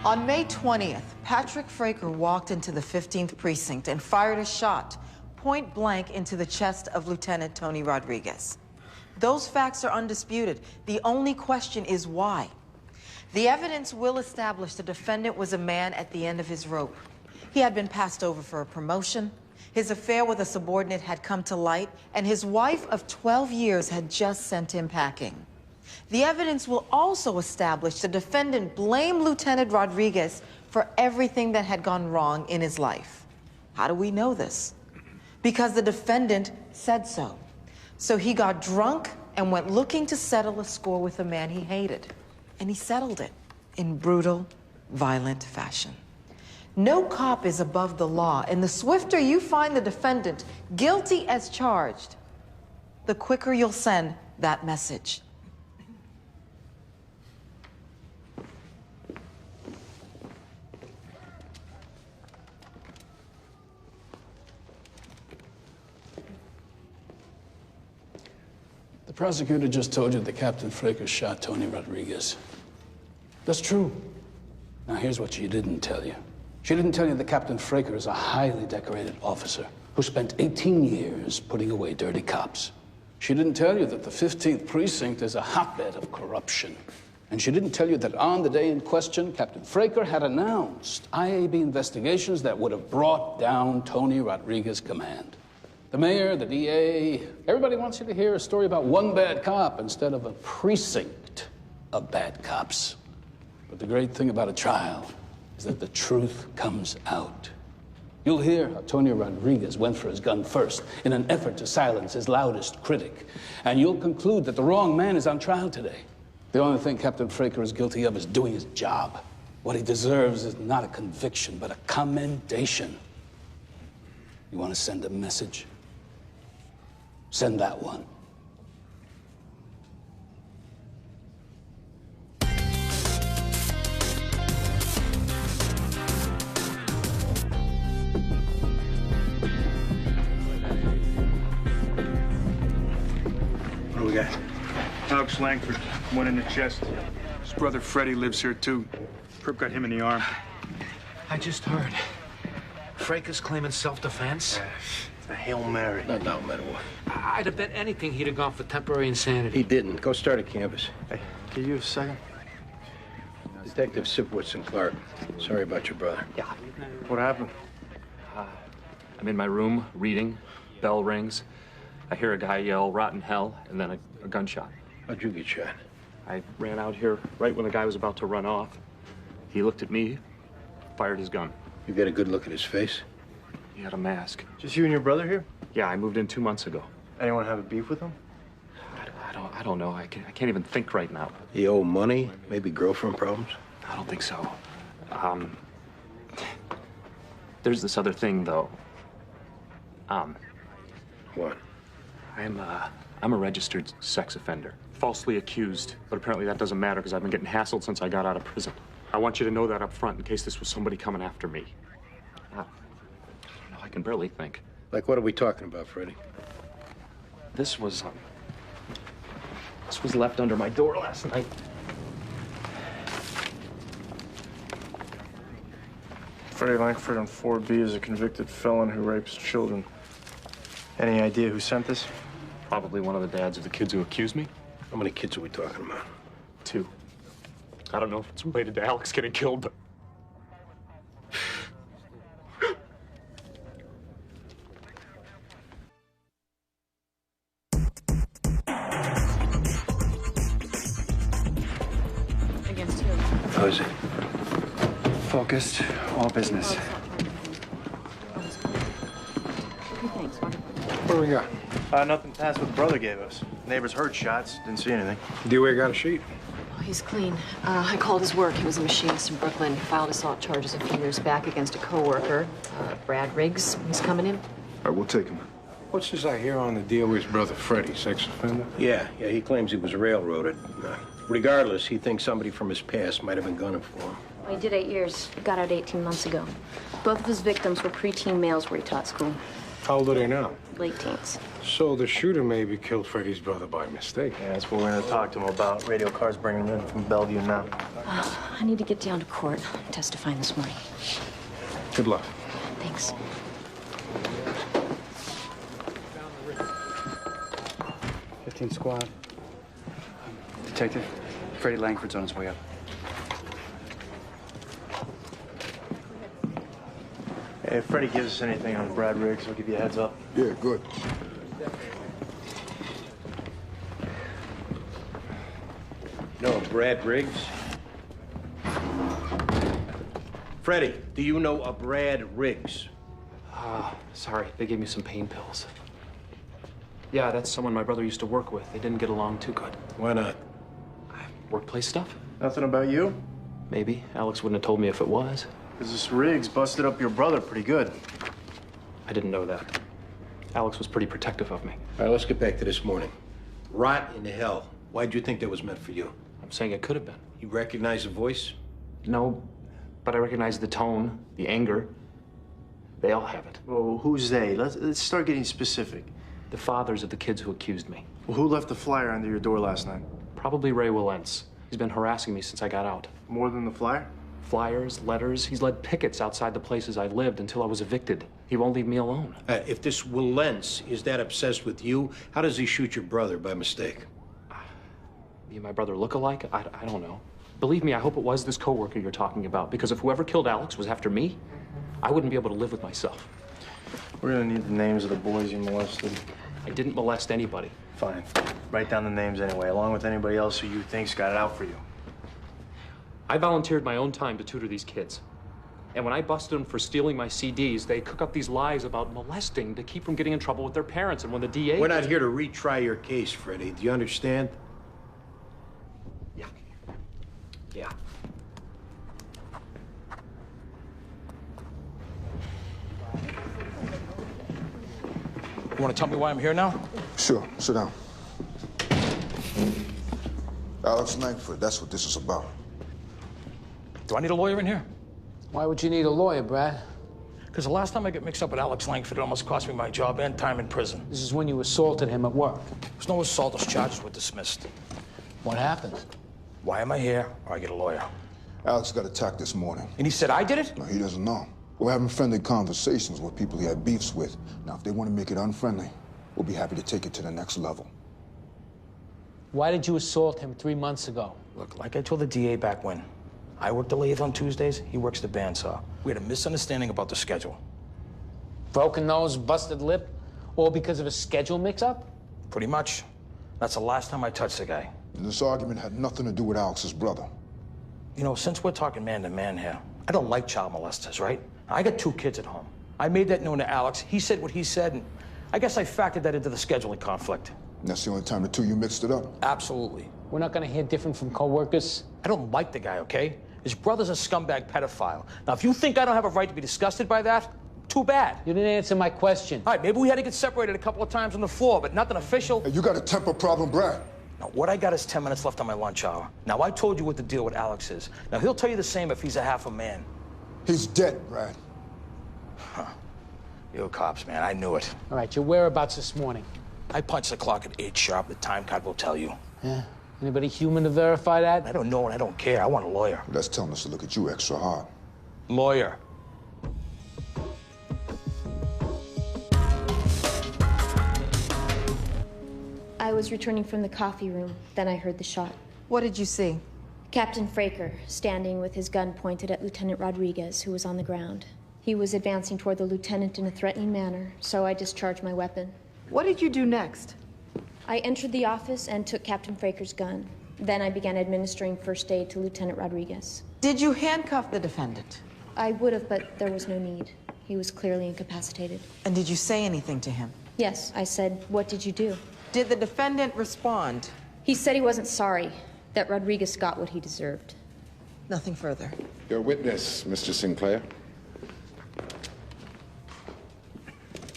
On May 20th, Patrick Fraker walked into the 15th precinct and fired a shot point blank into the chest of Lieutenant Tony Rodriguez. Those facts are undisputed. The only question is why. The evidence will establish the defendant was a man at the end of his rope. He had been passed over for a promotion, his affair with a subordinate had come to light, and his wife of 12 years had just sent him packing. The evidence will also establish the defendant blamed Lieutenant Rodriguez for everything that had gone wrong in his life. How do we know this? Because the defendant said so. So he got drunk and went looking to settle a score with a man he hated. And he settled it in brutal, violent fashion. No cop is above the law, and the swifter you find the defendant guilty as charged, the quicker you'll send that message. The prosecutor just told you that Captain Fraker shot Tony Rodriguez. That's true. Now, here's what she didn't tell you. She didn't tell you that Captain Fraker is a highly decorated officer who spent 18 years putting away dirty cops. She didn't tell you that the 15th precinct is a hotbed of corruption. And she didn't tell you that on the day in question, Captain Fraker had announced IAB investigations that would have brought down Tony Rodriguez's command. The mayor, the DA, everybody wants you to hear a story about one bad cop instead of a precinct of bad cops. But the great thing about a trial is that the truth comes out. You'll hear how Tony Rodriguez went for his gun first in an effort to silence his loudest critic. And you'll conclude that the wrong man is on trial today. The only thing Captain Fraker is guilty of is doing his job. What he deserves is not a conviction, but a commendation. You want to send a message? Send that one. What do we got? Alex Langford, one in the chest. His brother Freddie lives here too. Perp got him in the arm. I just heard. Fraker's claiming self-defense. A Hail Mary. No, matter what. I'd have bet anything he'd have gone for temporary insanity. He didn't. Go start a canvass. Hey, can you a second? Detective Sipowicz and Clark. Sorry about your brother. Yeah. What happened? I'm in my room, reading. Bell rings. I hear a guy yell, "Rotten hell," and then a gunshot. How'd you get shot? I ran out here right when the guy was about to run off. He looked at me, fired his gun. You get a good look at his face? He had a mask. Just you and your brother here? Yeah, I moved in 2 months ago. Anyone have a beef with him? I don't know. I can't even think right now. You owe money? Maybe girlfriend problems? I don't think so. There's this other thing, though. What? I'm a registered sex offender. Falsely accused, but apparently that doesn't matter because I've been getting hassled since I got out of prison. I want you to know that up front in case this was somebody coming after me. I can barely think. Like, what are we talking about, Freddie? This was left under my door last night. Freddie Langford on 4B is a convicted felon who rapes children. Any idea who sent this? Probably one of the dads of the kids who accused me. How many kids are we talking about? 2. I don't know if it's related to Alex getting killed, but... How is he? Focused, all business. What do we got? Nothing past what the brother gave us. Neighbors heard shots, didn't see anything. DOA got a sheet? He's clean. I called his work. He was a machinist in Brooklyn. He filed assault charges a few years back against a coworker, Brad Riggs. He's coming in. All right, we'll take him. What's this I hear on the deal with his brother Freddie, sex offender? Yeah, he claims he was railroaded. Regardless, he thinks somebody from his past might have been gunning for him. Well, he did 8 years. Got out 18 months ago. Both of his victims were preteen males where he taught school. How old are they now? Late teens. So the shooter maybe killed Freddie's brother by mistake. Yeah, that's what we're gonna talk to him about. Radio car's bringing him in from Bellevue now. I need to get down to court. I'm testifying this morning. Good luck. Thanks. Squad. Detective, Freddie Langford's on his way up. Hey, if Freddie gives us anything on Brad Riggs, we'll give you a heads up. Yeah, good. No, Brad Riggs? Freddie, do you know a Brad Riggs? Sorry, they gave me some pain pills. Yeah, that's someone my brother used to work with. They didn't get along too good. Why not? Workplace stuff? Nothing about you? Maybe. Alex wouldn't have told me if it was. Because this Riggs busted up your brother pretty good. I didn't know that. Alex was pretty protective of me. All right, let's get back to this morning. Rot in hell. Why'd you think that was meant for you? I'm saying it could have been. You recognize the voice? No, but I recognize the tone, the anger. They all have it. Well, who's they? Let's start getting specific. The fathers of the kids who accused me. Well, who left the flyer under your door last night? Probably Ray Willentz. He's been harassing me since I got out. More than the flyer? Flyers, letters. He's led pickets outside the places I lived until I was evicted. He won't leave me alone. If this Willentz is that obsessed with you, how does he shoot your brother by mistake? Me and my brother look alike? I don't know. Believe me, I hope it was this coworker you're talking about, because if whoever killed Alex was after me, I wouldn't be able to live with myself. We're gonna need the names of the boys you molested. I didn't molest anybody. Fine. Write down the names anyway, along with anybody else who you think's got it out for you. I volunteered my own time to tutor these kids. And when I busted them for stealing my CDs, they cook up these lies about molesting to keep from getting in trouble with their parents. And when the DA... We're not here to retry your case, Freddie. Do you understand? Yeah. Yeah. You want to tell me why I'm here now? Sure, sit down. Alex Langford, that's what this is about. Do I need a lawyer in here? Why would you need a lawyer, Brad? Because the last time I got mixed up with Alex Langford, it almost cost me my job and time in prison. This is when you assaulted him at work. There's no assault. Those charges were dismissed. What happened? Why am I here? Or I get a lawyer. Alex got attacked this morning. And he said I did it? No, he doesn't know. We're having friendly conversations with people he had beefs with. Now, if they want to make it unfriendly, we'll be happy to take it to the next level. Why did you assault him 3 months ago? Look, like I told the DA back when, I work the lathe on Tuesdays, he works the bandsaw. We had a misunderstanding about the schedule. Broken nose, busted lip, all because of a schedule mix-up? Pretty much. That's the last time I touched the guy. And this argument had nothing to do with Alex's brother. You know, since we're talking man to man here, I don't like child molesters, right? I got 2 kids at home. I made that known to Alex. He said what he said, and I guess I factored that into the scheduling conflict. And that's the only time the two of you mixed it up? Absolutely. We're not gonna hear different from co-workers. I don't like the guy, okay? His brother's a scumbag pedophile. Now, if you think I don't have a right to be disgusted by that, too bad. You didn't answer my question. All right, maybe we had to get separated a couple of times on the floor, but nothing official. Hey, you got a temper problem, Brad. Now, what I got is 10 minutes left on my lunch hour. Now, I told you what the deal with Alex is. Now, he'll tell you the same if he's a half a man. He's dead, Brad. Huh. You cops, man, I knew it. All right, your whereabouts this morning? I punched the clock at 8 sharp. The time card will tell you. Yeah? Anybody human to verify that? I don't know and I don't care. I want a lawyer. That's telling us to look at you extra hard. Lawyer. I was returning from the coffee room. Then I heard the shot. What did you see? Captain Fraker, standing with his gun pointed at Lieutenant Rodriguez, who was on the ground. He was advancing toward the lieutenant in a threatening manner, so I discharged my weapon. What did you do next? I entered the office and took Captain Fraker's gun. Then I began administering first aid to Lieutenant Rodriguez. Did you handcuff the defendant? I would have, but there was no need. He was clearly incapacitated. And did you say anything to him? Yes, I said, "What did you do?" Did the defendant respond? He said he wasn't sorry, that Rodriguez got what he deserved. Nothing further. Your witness, Mr. Sinclair.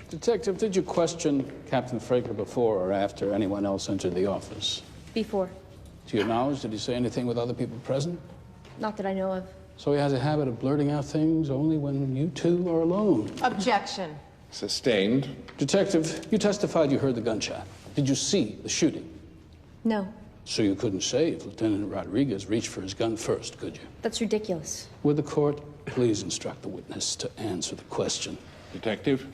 Detective, did you question Captain Fraker before or after anyone else entered the office? Before. To your knowledge, did he say anything with other people present? Not that I know of. So he has a habit of blurting out things only when you two are alone. Objection. Sustained. Detective, you testified you heard the gunshot. Did you see the shooting? No, So you couldn't say if Lieutenant Rodriguez reached for his gun first, could you? that's ridiculous. Would the court please instruct the witness to answer the question? Detective?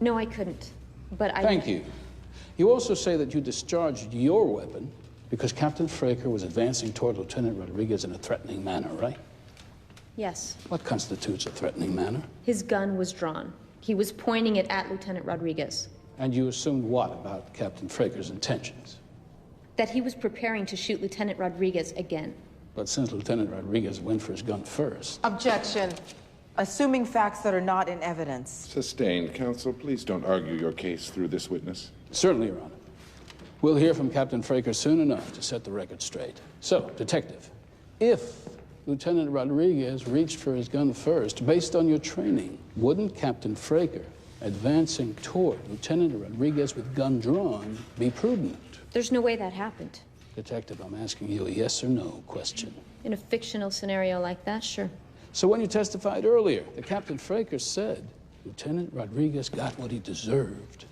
No, I couldn't. But I... Thank you. You also say that you discharged your weapon because Captain Fraker was advancing toward Lieutenant Rodriguez in a threatening manner, right? Yes. What constitutes a threatening manner? His gun was drawn. He was pointing it at Lieutenant Rodriguez. And you assumed what about Captain Fraker's intentions? That he was preparing to shoot Lieutenant Rodriguez again. But since Lieutenant Rodriguez went for his gun first... Objection. Assuming facts that are not in evidence. Sustained. Counsel, please don't argue your case through this witness. Certainly, Your Honor. We'll hear from Captain Fraker soon enough to set the record straight. So, Detective, if Lieutenant Rodriguez reached for his gun first, based on your training, wouldn't Captain Fraker advancing toward Lieutenant Rodriguez with gun drawn be prudent? There's no way that happened. Detective, I'm asking you a yes or no question. In a fictional scenario like that, sure. So when you testified earlier, the Captain Fraker said Lieutenant Rodriguez got what he deserved.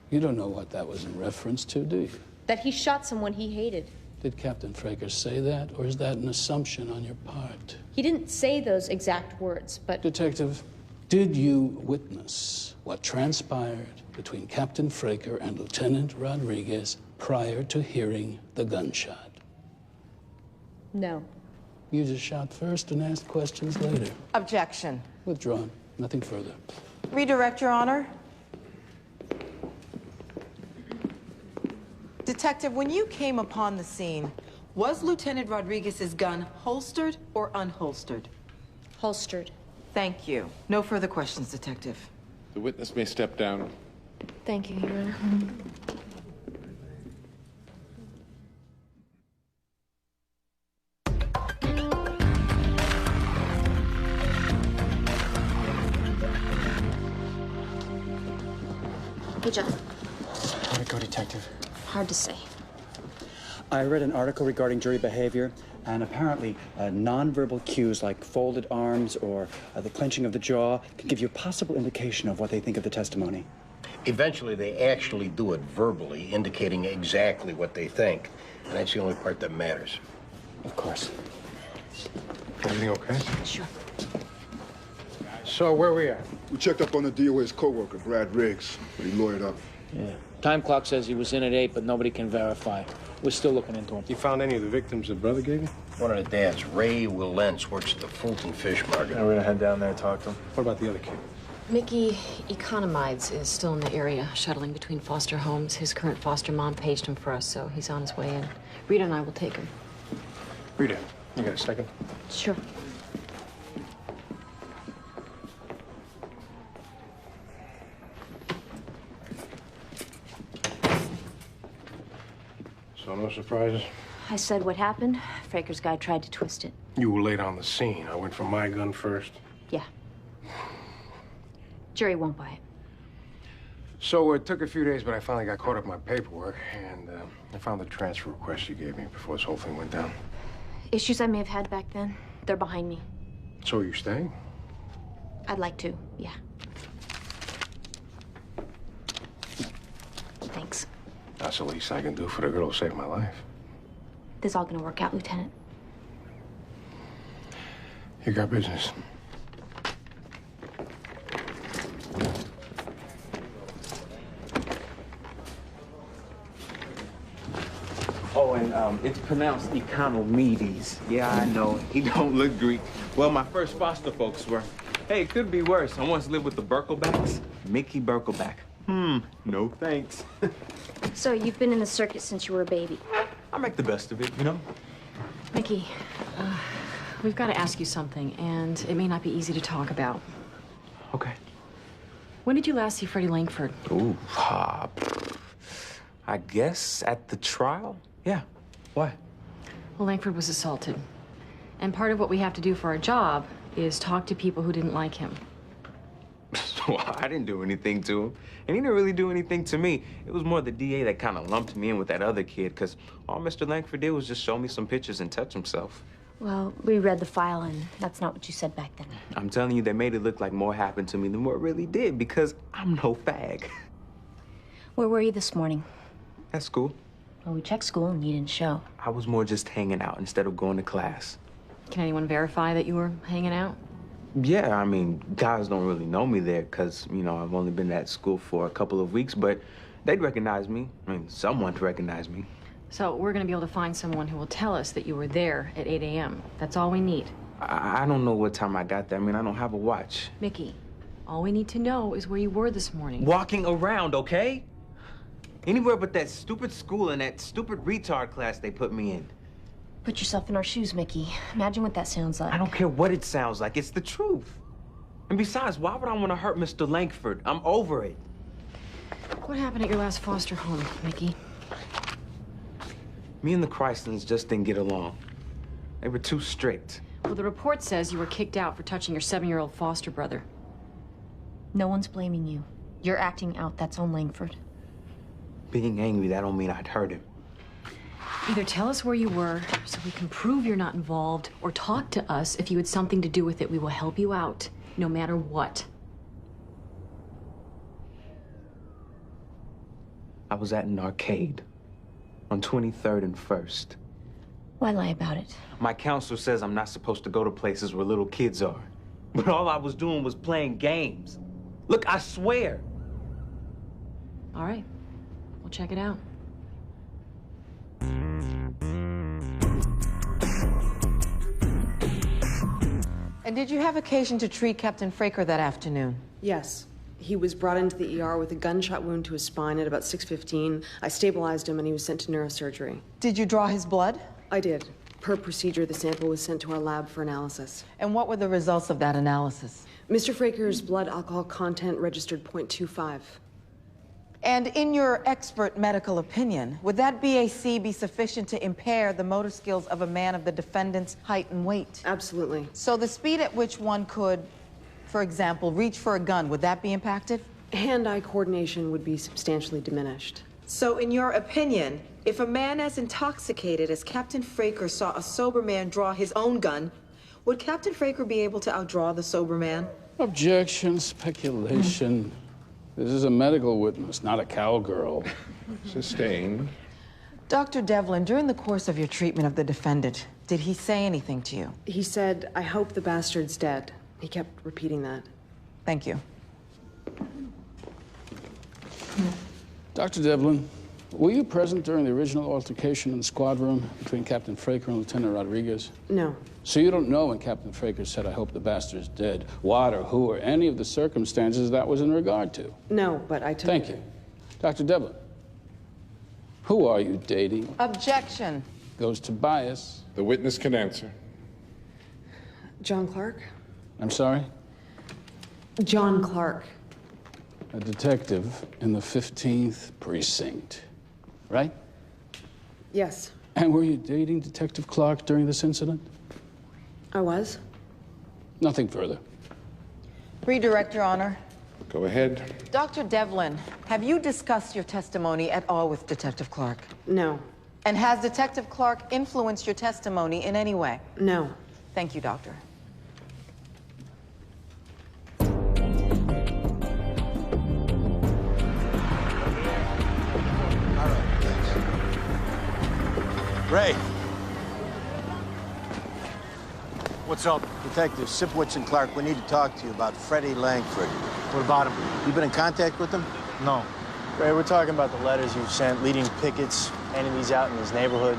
You don't know what that was in reference to, do you? That he shot someone he hated. Did Captain Fraker say that, or is that an assumption on your part? He didn't say those exact words, but... Detective, did you witness what transpired between Captain Fraker and Lieutenant Rodriguez prior to hearing the gunshot? No. You just shot first and asked questions later. Objection. Withdrawn. Nothing further. Redirect, Your Honor. Detective, when you came upon the scene, was Lieutenant Rodriguez's gun holstered or unholstered? Holstered. Thank you. No further questions, Detective. The witness may step down. Thank you, Your Honor. Hey, John. How'd it go, Detective? Hard to say. I read an article regarding jury behavior, and apparently nonverbal cues like folded arms or the clenching of the jaw can give you a possible indication of what they think of the testimony. Eventually, they actually do it verbally, indicating exactly what they think. And that's the only part that matters. Of course. Everything okay? Sure. So, where we at? We checked up on the DOA's co-worker, Brad Riggs, but he lawyered up. Yeah. Time clock says he was in at 8, but nobody can verify. We're still looking into him. You found any of the victims that brother gave you? One of the dads, Ray Willentz, works at the Fulton Fish Market. Yeah, we're gonna head down there and talk to him. What about the other kid? Mickey Economides is still in the area, shuttling between foster homes. His current foster mom paged him for us, so he's on his way in. Rita and I will take him. Rita, you got a second? Sure. So no surprises? I said what happened. Fraker's guy tried to twist it. You were late on the scene. I went for my gun first. Yeah. Jury won't buy it. So it took a few days, but I finally got caught up in my paperwork, and I found the transfer request you gave me before this whole thing went down. Issues I may have had back then, they're behind me. So are you staying? I'd like to, yeah. Thanks. That's the least I can do for the girl who saved my life. This is all gonna work out, Lieutenant. You got business. Oh, and it's pronounced Economides. Yeah, I know. He don't look Greek. Well, my first foster folks were. Hey, it could be worse. I once lived with the Berkelbacks. Mickey Berkelback. No thanks. So, you've been in the circuit since you were a baby? I make the best of it, you know? Mickey, we've got to ask you something, and it may not be easy to talk about. Okay. When did you last see Freddie Langford? Ooh, I guess at the trial? Yeah. Why? Well, Langford was assaulted. And part of what we have to do for our job is talk to people who didn't like him. Well, I didn't do anything to him. And he didn't really do anything to me. It was more the DA that kind of lumped me in with that other kid, because all Mr. Langford did was just show me some pictures and touch himself. Well, we read the file, and that's not what you said back then. I'm telling you, they made it look like more happened to me than what really did because I'm no fag. Where were you this morning? At school. Well, we checked school, and you didn't show. I was more just hanging out instead of going to class. Can anyone verify that you were hanging out? Yeah, I mean, guys don't really know me there because, you know, I've only been at school for a couple of weeks, but they'd recognize me. I mean, someone to recognize me. So we're gonna be able to find someone who will tell us that you were there at 8 a.m. That's all we need. I don't know what time I got there. I mean, I don't have a watch. Mickey, all we need to know is where you were this morning. Walking around, okay? Anywhere but that stupid school and that stupid retard class they put me in. Put yourself in our shoes, Mickey. Imagine what that sounds like. I don't care what it sounds like. It's the truth. And besides, why would I want to hurt Mr. Langford? I'm over it. What happened at your last foster home, Mickey? Me and the Chrysleys just didn't get along. They were too strict. Well, the report says you were kicked out for touching your 7-year-old foster brother. No one's blaming you. You're acting out. That's on Langford. Being angry, that don't mean I'd hurt him. Either tell us where you were so we can prove you're not involved, or talk to us if you had something to do with it. We will help you out, no matter what. I was at an arcade on 23rd and 1st. Why lie about it? My counselor says I'm not supposed to go to places where little kids are. But all I was doing was playing games. Look, I swear. All right, we'll check it out. And did you have occasion to treat Captain Fraker that afternoon? Yes. He was brought into the ER with a gunshot wound to his spine at about 6:15. I stabilized him and he was sent to neurosurgery. Did you draw his blood? I did. Per procedure, the sample was sent to our lab for analysis. And what were the results of that analysis? Mr. Fraker's blood alcohol content registered 0.25. And in your expert medical opinion, would that BAC be sufficient to impair the motor skills of a man of the defendant's height and weight? Absolutely. So the speed at which one could, for example, reach for a gun, would that be impacted? Hand-eye coordination would be substantially diminished. So in your opinion, if a man as intoxicated as Captain Fraker saw a sober man draw his own gun, would Captain Fraker be able to outdraw the sober man? Objection, speculation. This is a medical witness, not a cowgirl. Sustained. Dr. Devlin, during the course of your treatment of the defendant, did he say anything to you? He said, "I hope the bastard's dead." He kept repeating that. Thank you. Dr. Devlin, were you present during the original altercation in the squad room between Captain Fraker and Lieutenant Rodriguez? No. So you don't know when Captain Fraker said, "I hope the bastard's dead," what or who or any of the circumstances that was in regard to? No, but I took... Thank you. Dr. Devlin, who are you dating? Objection. Goes to bias. The witness can answer. John Clark? I'm sorry? John Clark. A detective in the 15th precinct, right? Yes. And were you dating Detective Clark during this incident? I was. Nothing further. Redirect, Your Honor. Go ahead. Dr. Devlin, have you discussed your testimony at all with Detective Clark? No. And has Detective Clark influenced your testimony in any way? No. Thank you, Doctor. Ray. What's up? Detective Sipowicz and Clark, we need to talk to you about Freddie Langford. What about him? You been in contact with him? No. Ray, we're talking about the letters you've sent, leading pickets, handing these out in his neighborhood.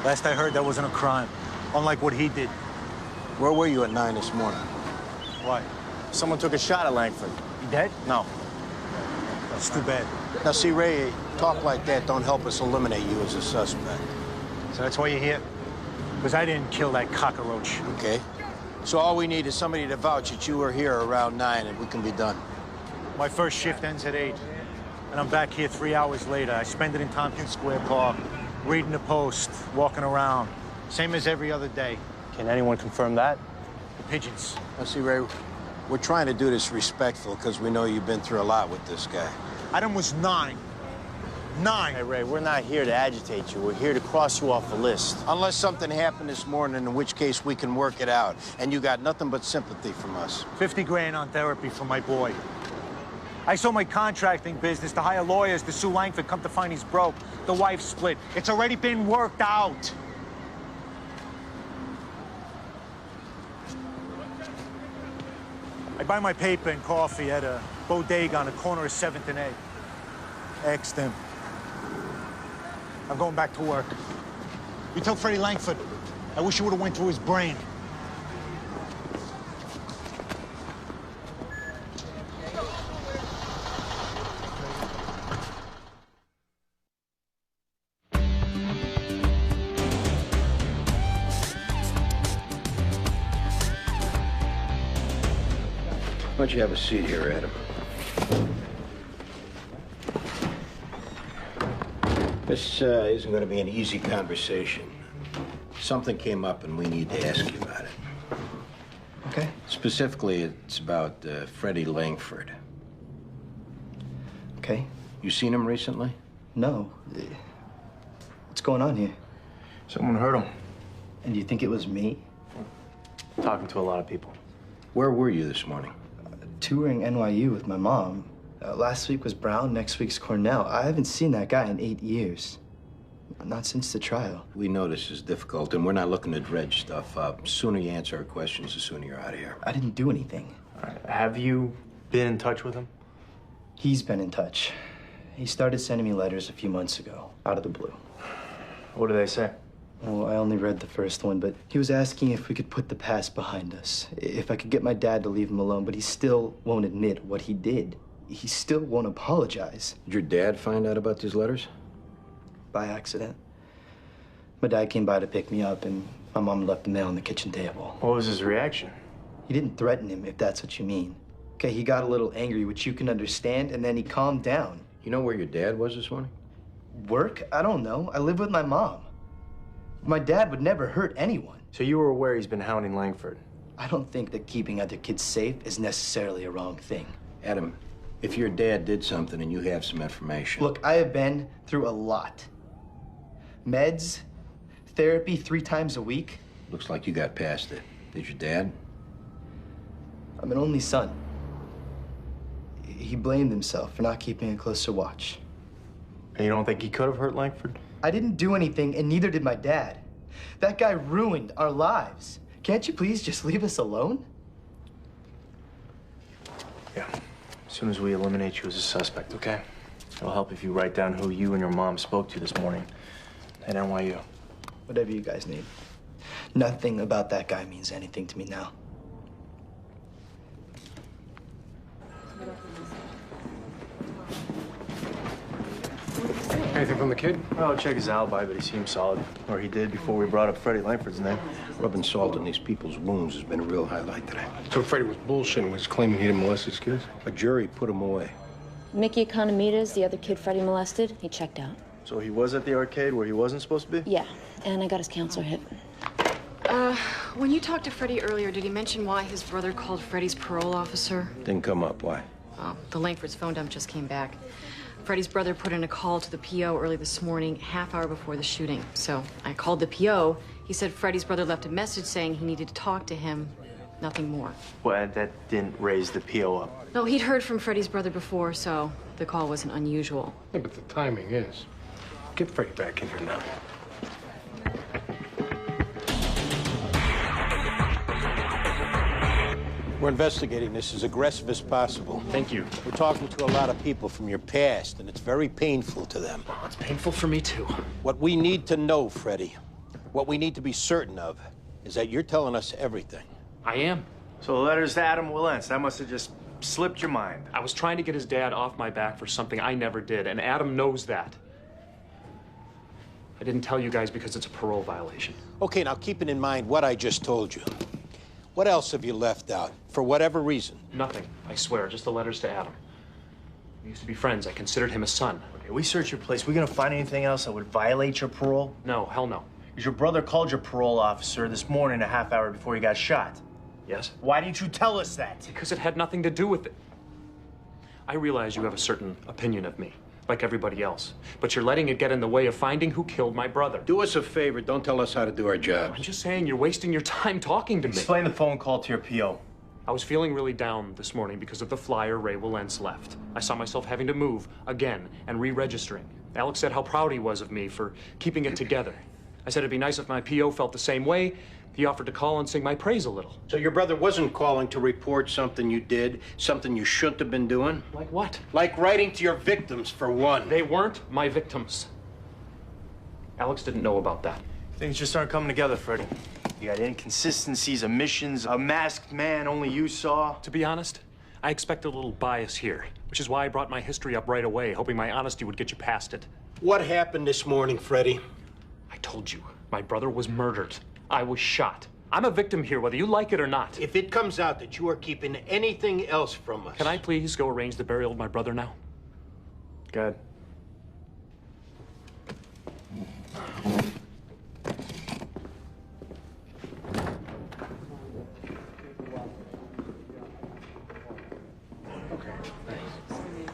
Last I heard, that wasn't a crime. Unlike what he did. Where were you at 9 this morning? Why? Someone took a shot at Langford. He dead? No. That's too bad. Now, see, Ray, talk like that don't help us eliminate you as a suspect. So that's why you're here? Because I didn't kill that cockroach. Okay. So all we need is somebody to vouch that you were here around 9 and we can be done. My first shift ends at 8. And I'm back here 3 hours later. I spend it in Tompkins Square Park, reading the Post, walking around. Same as every other day. Can anyone confirm that? The pigeons. Now, see, Ray, we're trying to do this respectful because we know you've been through a lot with this guy. Adam was 9. 9. Hey, Ray, we're not here to agitate you. We're here to cross you off the list. Unless something happened this morning, in which case we can work it out. And you got nothing but sympathy from us. 50 grand on therapy for my boy. I sold my contracting business to hire lawyers to sue Langford. Come to find he's broke. The wife split. It's already been worked out. I buy my paper and coffee at a bodega on the corner of 7th and 8th. Asked him. I'm going back to work. You tell Freddie Langford, I wish you would have went through his brain. Why don't you have a seat here, Adam? This isn't going to be an easy conversation. Something came up and we need to ask you about it. Okay. Specifically, it's about Freddie Langford. Okay. You seen him recently? No. What's going on here? Someone hurt him. And you think it was me? Talking to a lot of people. Where were you this morning? Touring NYU with my mom. Last week was Brown, next week's Cornell. I haven't seen that guy in 8 years. Not since the trial. We know this is difficult, and we're not looking to dredge stuff up. The sooner you answer our questions, the sooner you're out of here. I didn't do anything. Have you been in touch with him? He's been in touch. He started sending me letters a few months ago, out of the blue. What do they say? Well, I only read the first one, but he was asking if we could put the past behind us. If I could get my dad to leave him alone, but he still won't admit what he did. He still won't apologize. Did your dad find out about these letters? By accident. My dad came by to pick me up, and my mom left the mail on the kitchen table. What was his reaction? He didn't threaten him, if that's what you mean. Okay, he got a little angry, which you can understand, and then he calmed down. You know where your dad was this morning? Work? I don't know. I live with my mom. My dad would never hurt anyone. So you were aware he's been hounding Langford? I don't think that keeping other kids safe is necessarily a wrong thing. Adam, if your dad did something and you have some information... Look, I have been through a lot. Meds, therapy 3 times a week. Looks like you got past it. Did your dad? I'm an only son. He blamed himself for not keeping a closer watch. And you don't think he could have hurt Langford? I didn't do anything, and neither did my dad. That guy ruined our lives. Can't you please just leave us alone? Yeah. As soon as we eliminate you as a suspect, okay? It'll help if you write down who you and your mom spoke to this morning at NYU. Whatever you guys need. Nothing about that guy means anything to me now. Anything from the kid? Well, I'll check his alibi, but he seems solid. Or he did before we brought up Freddie Langford's name. Rubbing salt in these people's wounds has been a real highlight today. So Freddie was bullshitting, was claiming he didn't molest his kids? A jury put him away. Mickey Economides, the other kid Freddie molested, he checked out. So he was at the arcade where he wasn't supposed to be? Yeah, and I got his counselor hit. When you talked to Freddie earlier, did he mention why his brother called Freddie's parole officer? Didn't come up. Why? Oh, the Langford's phone dump just came back. Freddie's brother put in a call to the PO early this morning, half hour before the shooting. So I called the PO. He said Freddie's brother left a message saying he needed to talk to him. Nothing more. Well, that didn't raise the PO up. No, he'd heard from Freddie's brother before, so the call wasn't unusual. Yeah, but the timing is. Get Freddie back in here now. We're investigating this as aggressive as possible. Thank you. We're talking to a lot of people from your past, and it's very painful to them. Well, it's painful for me, too. What we need to know, Freddie, what we need to be certain of, is that you're telling us everything. I am. So the letters to Adam Willens, that must have just slipped your mind. I was trying to get his dad off my back for something I never did, and Adam knows that. I didn't tell you guys because it's a parole violation. Okay, now keeping in mind what I just told you, what else have you left out, for whatever reason? Nothing, I swear, just the letters to Adam. We used to be friends. I considered him a son. Okay, we search your place. We gonna find anything else that would violate your parole? No, hell no. Because your brother called your parole officer this morning a half hour before he got shot. Yes? Why didn't you tell us that? Because it had nothing to do with it. I realize you have a certain opinion of me. like everybody else. But you're letting it get in the way of finding who killed my brother. Do us a favor. Don't tell us how to do our jobs. I'm just saying you're wasting your time talking to me. Explain the phone call to your PO. I was feeling really down this morning because of the flyer Ray Willens left. I saw myself having to move again and re-registering. Alex said how proud he was of me for keeping it together. I said it'd be nice if my PO felt the same way. He offered to call and sing my praise a little. So your brother wasn't calling to report something you did, something you shouldn't have been doing? Like what? Like writing to your victims, for one. They weren't my victims. Alex didn't know about that. Things just aren't coming together, Freddie. You got inconsistencies, omissions, a masked man only you saw. To be honest, I expected a little bias here, which is why I brought my history up right away, hoping my honesty would get you past it. What happened this morning, Freddie? I told you, my brother was murdered. I was shot. I'm a victim here, whether you like it or not. If it comes out that you are keeping anything else from us... Can I please go arrange the burial of my brother now? Good.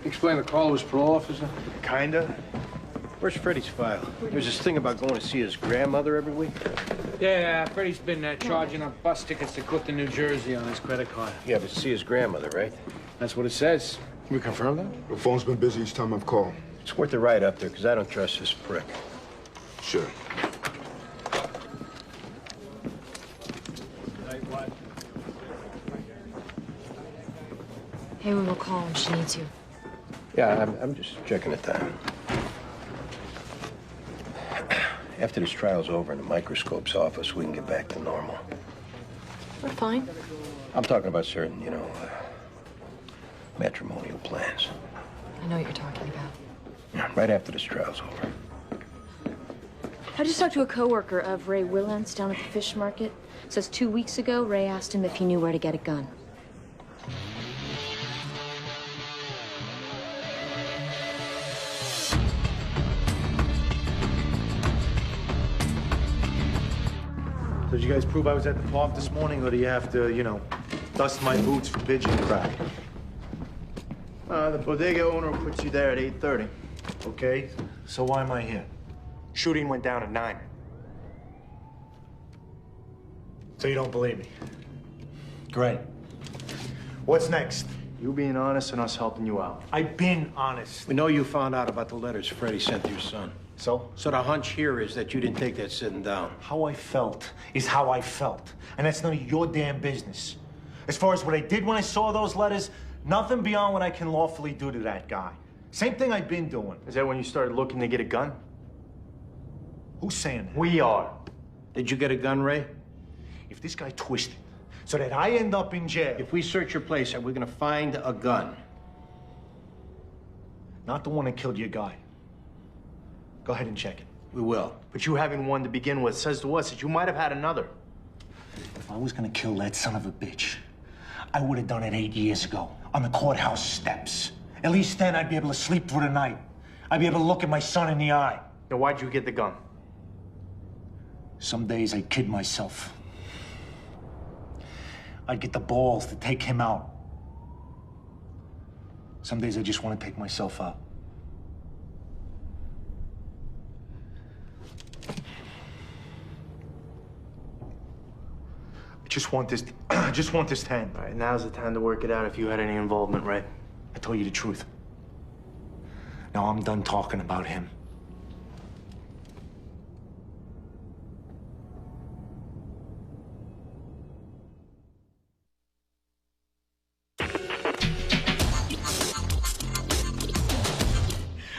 Explain the call was parole officer? Kinda. Where's Freddie's file? There's this thing about going to see his grandmother every week. Yeah, Freddie's been charging up bus tickets to Clifton, New Jersey on his credit card. Yeah, but to see his grandmother, right? That's what it says. Can we confirm that? The phone's been busy each time I've called. It's worth a ride up there, because I don't trust this prick. Sure. Hey, we will call when she needs you. Yeah, I'm just checking the time. After this trial's over in the microscope's office, we can get back to normal. We're fine. I'm talking about certain, matrimonial plans. I know what you're talking about. Yeah, right after this trial's over. I just talked to a coworker of Ray Willens down at the fish market. Says 2 weeks ago, Ray asked him if he knew where to get a gun. Did you guys prove I was at the park this morning, or do you have to, dust my boots for pigeon crack? The bodega owner puts you there at 8:30. Okay, so why am I here? Shooting went down at 9. So you don't believe me? Great. What's next? You being honest and us helping you out. I've been honest. We know you found out about the letters Freddie sent to your son. So? So the hunch here is that you didn't take that sitting down. How I felt is how I felt. And that's none of your damn business. As far as what I did when I saw those letters, nothing beyond what I can lawfully do to that guy. Same thing I've been doing. Is that when you started looking to get a gun? Who's saying that? We are. Did you get a gun, Ray? If this guy twisted so that I end up in jail... If we search your place, are we gonna find a gun? Not the one that killed your guy. Go ahead and check it. We will. But you having one to begin with says to us that you might have had another. If I was gonna kill that son of a bitch, I would have done it 8 years ago on the courthouse steps. At least then I'd be able to sleep through the night. I'd be able to look at my son in the eye. Now, why'd you get the gun? Some days I kid myself. I'd get the balls to take him out. Some days I just want to take myself out. I just want this 10. All right, now's the time to work it out if you had any involvement, right? I told you the truth. Now I'm done talking about him.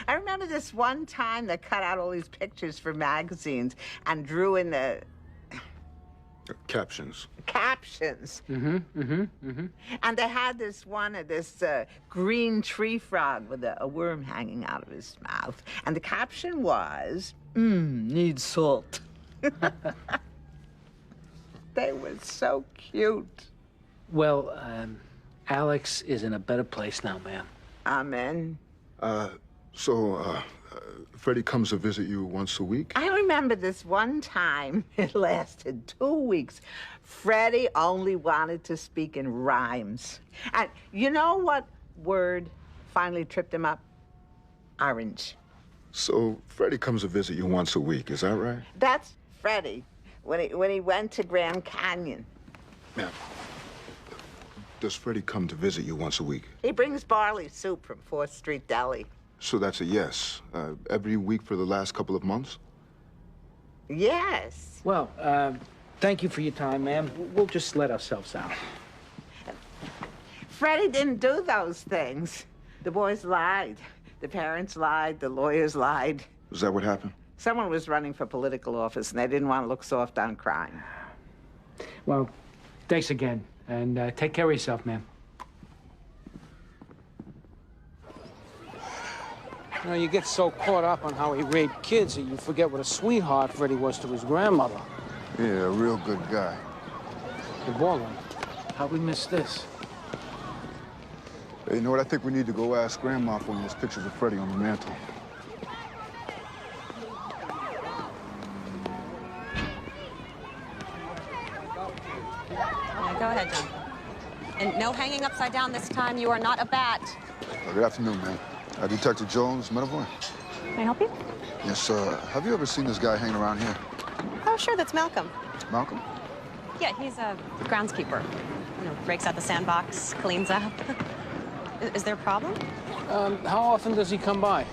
I remember this one time they cut out all these pictures for magazines and drew in the Captions. And they had this one of this green tree frog with a worm hanging out of his mouth. And the caption was, needs salt. They were so cute. Well, Alex is in a better place now, ma'am. Amen. So, Freddie comes to visit you once a week? I remember this one time. It lasted 2 weeks. Freddie only wanted to speak in rhymes. And you know what word finally tripped him up? orange. So Freddie comes to visit you once a week, is that right? That's Freddie, when he went to Grand Canyon. Now, does Freddie come to visit you once a week? He brings barley soup from 4th Street Deli. So that's a yes. Every week for the last couple of months? Yes. Well, thank you for your time, ma'am. We'll just let ourselves out. Freddie didn't do those things. The boys lied. The parents lied. The lawyers lied. Is that what happened? Someone was running for political office, and they didn't want to look soft on crime. Well, thanks again, and take care of yourself, ma'am. You know, you get so caught up on how he raped kids that you forget what a sweetheart Freddie was to his grandmother. Yeah, a real good guy. The ballroom. How'd we miss this? Hey, you know what? I think we need to go ask Grandma for those pictures of Freddie on the mantle. Go ahead, John. And no hanging upside down this time. You are not a bat. Good afternoon, ma'am. Detective Jones, Medavoy. Can I help you? Yes, have you ever seen this guy hanging around here? Oh, sure, that's Malcolm. Malcolm? Yeah, he's a groundskeeper. You know, breaks out the sandbox, cleans up. Is there a problem? How often does he come by?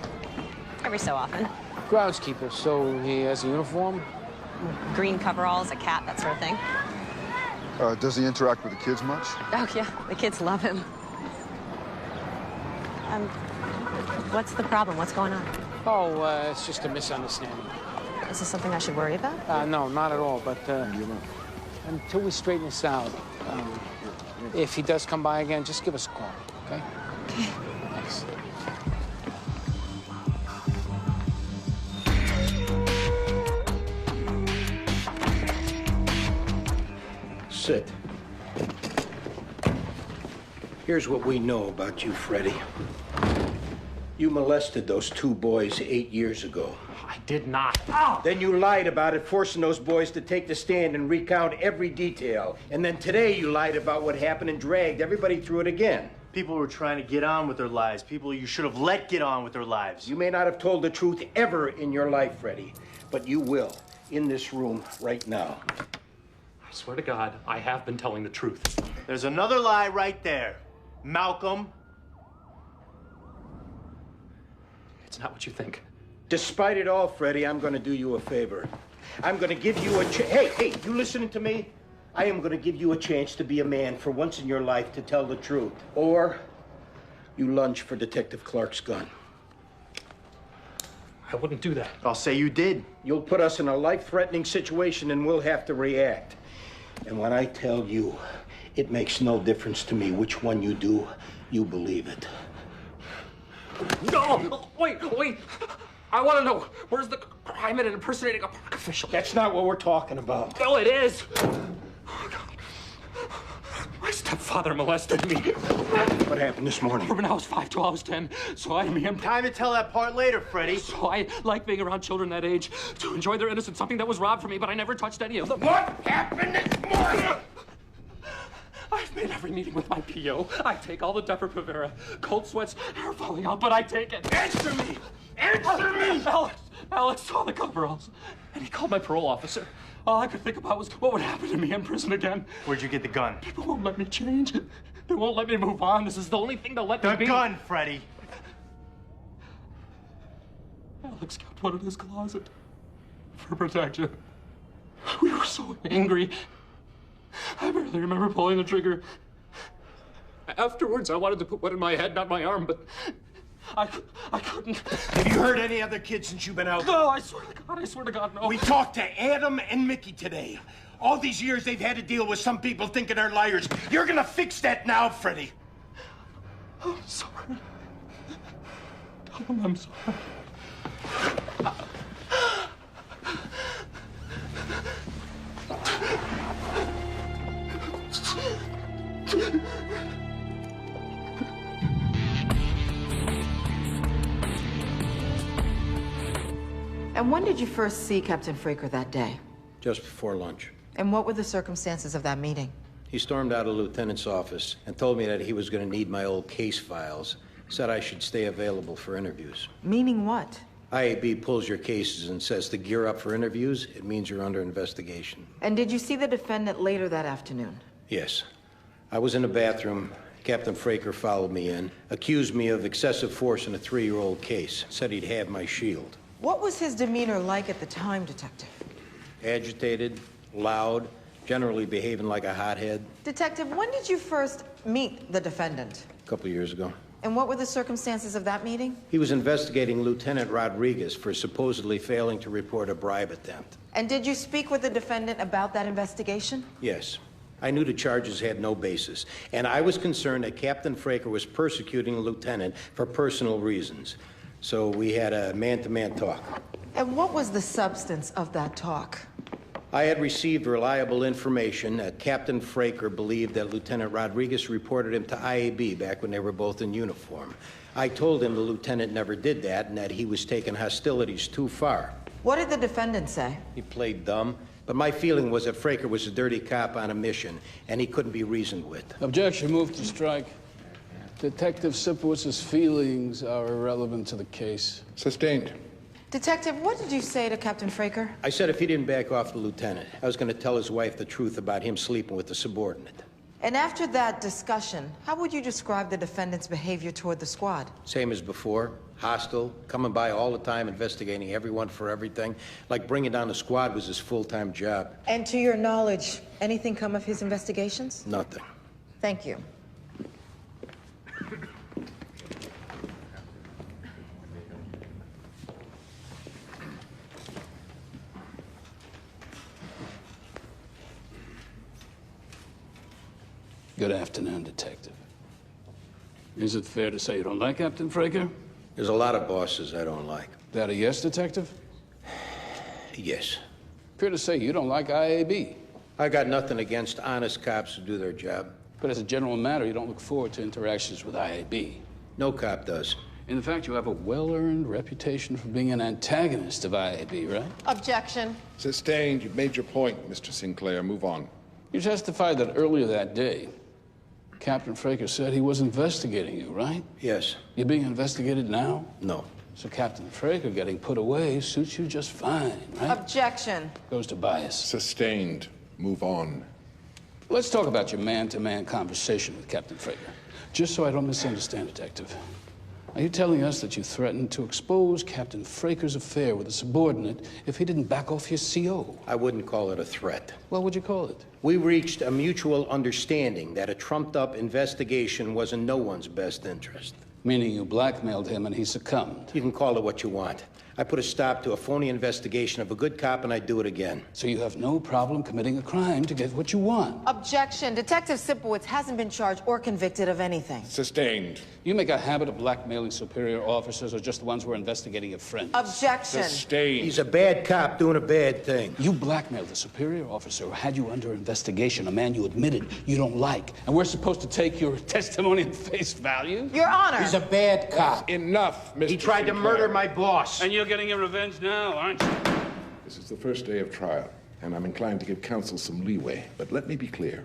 Every so often. Groundskeeper, so he has a uniform? Green coveralls, a cat, that sort of thing. Does he interact with the kids much? Oh, yeah, the kids love him. What's the problem? What's going on? Oh, it's just a misunderstanding. Is this something I should worry about? No, not at all, but until we straighten this out, if he does come by again, just give us a call, okay? Okay. Thanks. Sit. Here's what we know about you, Freddie. You molested those 2 boys 8 years ago. I did not. Ow! Then you lied about it, forcing those boys to take the stand and recount every detail. And then today you lied about what happened and dragged everybody through it again. People were trying to get on with their lives. People you should have let get on with their lives. You may not have told the truth ever in your life, Freddie, but you will in this room right now. I swear to God, I have been telling the truth. There's another lie right there. Malcolm. It's not what you think. Despite it all, Freddie, I'm going to do you a favor. I'm going to give you a Hey, you listening to me? I am going to give you a chance to be a man for once in your life to tell the truth. Or you lunge for Detective Clark's gun. I wouldn't do that. I'll say you did. You'll put us in a life-threatening situation and we'll have to react. And when I tell you, it makes no difference to me which one you do, you believe it. No! Wait! I want to know, where's the crime in impersonating a park official? That's not what we're talking about. No, it is! Oh, God. My stepfather molested me. What happened this morning? From when I was 5 till I was 10, so I mean... Time to tell that part later, Freddie. So I like being around children that age to enjoy their innocence, something that was robbed from me, but I never touched any of them. What happened this morning? I've made every meeting with my PO. I take all the Depo-Provera. Cold sweats, hair falling out, but I take it. Answer me! Answer me! Alex saw the coveralls, and he called my parole officer. All I could think about was what would happen to me in prison again. Where'd you get the gun? People won't let me change. They won't let me move on. This is the only thing they'll let me be. The gun, Freddie. Alex kept one in his closet for protection. We were so angry. I barely remember pulling the trigger. Afterwards, I wanted to put one in my head, not my arm, but I couldn't. Have you heard any other kids since you've been out? No, I swear to God, no. We talked to Adam and Mickey today. All these years they've had to deal with some people thinking they're liars. You're gonna fix that now, Freddie. I'm sorry. Tell them I'm sorry. And when did you first see Captain Fraker that day? Just before lunch. And what were the circumstances of that meeting? He stormed out of the lieutenant's office and told me that he was going to need my old case files Said I should stay available for interviews. Meaning what? IAB pulls your cases and says to gear up for interviews, it means you're under investigation. And did you see the defendant later that afternoon? Yes. I was in the bathroom. Captain Fraker followed me in, accused me of excessive force in a 3-year-old case, said he'd have my shield. What was his demeanor like at the time, Detective? Agitated, loud, generally behaving like a hothead. Detective, when did you first meet the defendant? A couple years ago. And what were the circumstances of that meeting? He was investigating Lieutenant Rodriguez for supposedly failing to report a bribe attempt. And did you speak with the defendant about that investigation? Yes. I knew the charges had no basis, and I was concerned that Captain Fraker was persecuting a lieutenant for personal reasons. So we had a man-to-man talk. And what was the substance of that talk? I had received reliable information that Captain Fraker believed that Lieutenant Rodriguez reported him to IAB back when they were both in uniform. I told him the lieutenant never did that and that he was taking hostilities too far. What did the defendant say? He played dumb, but my feeling was that Fraker was a dirty cop on a mission, and he couldn't be reasoned with. Objection, move to strike. Detective Sipowitz's feelings are irrelevant to the case. Sustained. Detective, what did you say to Captain Fraker? I said if he didn't back off the lieutenant, I was going to tell his wife the truth about him sleeping with the subordinate. And after that discussion, how would you describe the defendant's behavior toward the squad? Same as before. Hostile, coming by all the time, investigating everyone for everything. Like bringing down the squad was his full-time job. And to your knowledge, anything come of his investigations? Nothing. Thank you. Good afternoon, Detective. Is it fair to say you don't like Captain Fraker? There's a lot of bosses I don't like. That a yes, Detective? Yes. Fair to say you don't like IAB? I got nothing against honest cops who do their job. But as a general matter, you don't look forward to interactions with IAB. No cop does. In fact, you have a well-earned reputation for being an antagonist of IAB, right? Objection. Sustained. You've made your point, Mr. Sinclair. Move on. You testified that earlier that day, Captain Fraker said he was investigating you, right? Yes. You're being investigated now? No. So Captain Fraker getting put away suits you just fine, right? Objection. Goes to bias. Sustained. Move on. Let's talk about your man-to-man conversation with Captain Fraker. Just so I don't misunderstand, Detective. Are you telling us that you threatened to expose Captain Fraker's affair with a subordinate if he didn't back off your CO? I wouldn't call it a threat. What would you call it? We reached a mutual understanding that a trumped-up investigation was in no one's best interest. Meaning you blackmailed him and he succumbed? You can call it what you want. I put a stop to a phony investigation of a good cop, and I'd do it again. So you have no problem committing a crime to get what you want? Objection. Detective Sipowicz hasn't been charged or convicted of anything. Sustained. You make a habit of blackmailing superior officers or just the ones who are investigating your friends? Objection. Sustained. He's a bad cop doing a bad thing. You blackmailed a superior officer who had you under investigation, a man you admitted you don't like. And we're supposed to take your testimony at face value? Your Honor. He's a bad cop. Enough, Mr. He tried to murder my boss. And you're getting your revenge now, aren't you? This is the first day of trial, and I'm inclined to give counsel some leeway. But let me be clear.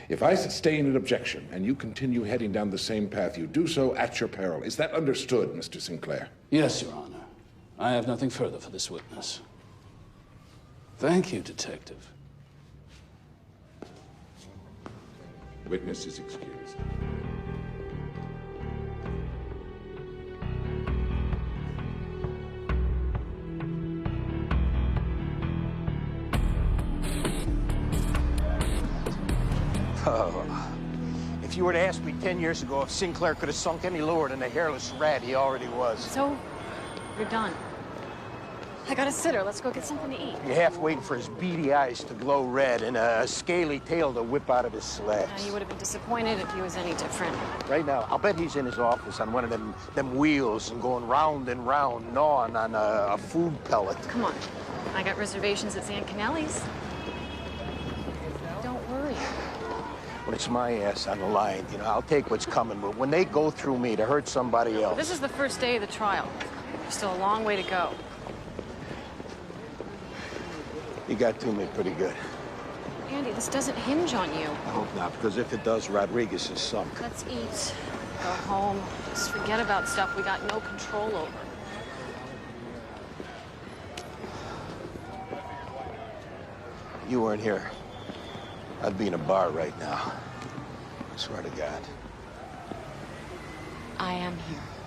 If I sustain an objection and you continue heading down the same path, you do so at your peril. Is that understood, Mr. Sinclair? Yes, Your Honor. I have nothing further for this witness. Thank you, Detective. Witness is excused. Oh. If you were to ask me 10 years ago if Sinclair could have sunk any lower than the hairless rat he already was. So, you're done. I got a sitter. Let's go get something to eat. You're half waiting for his beady eyes to glow red and a scaly tail to whip out of his slacks. You would have been disappointed if he was any different. Right now, I'll bet he's in his office on one of them wheels and going round and round, gnawing on a food pellet. Come on. I got reservations at San Canelli's. Don't worry. When it's my ass on the line, you know, I'll take what's coming. But when they go through me to hurt somebody else... This is the first day of the trial. There's still a long way to go. You got to me pretty good. Andy, this doesn't hinge on you. I hope not, because if it does, Rodriguez is sunk. Let's eat. Go home. Just forget about stuff we got no control over. You weren't here, I'd be in a bar right now. I swear to God. I am here.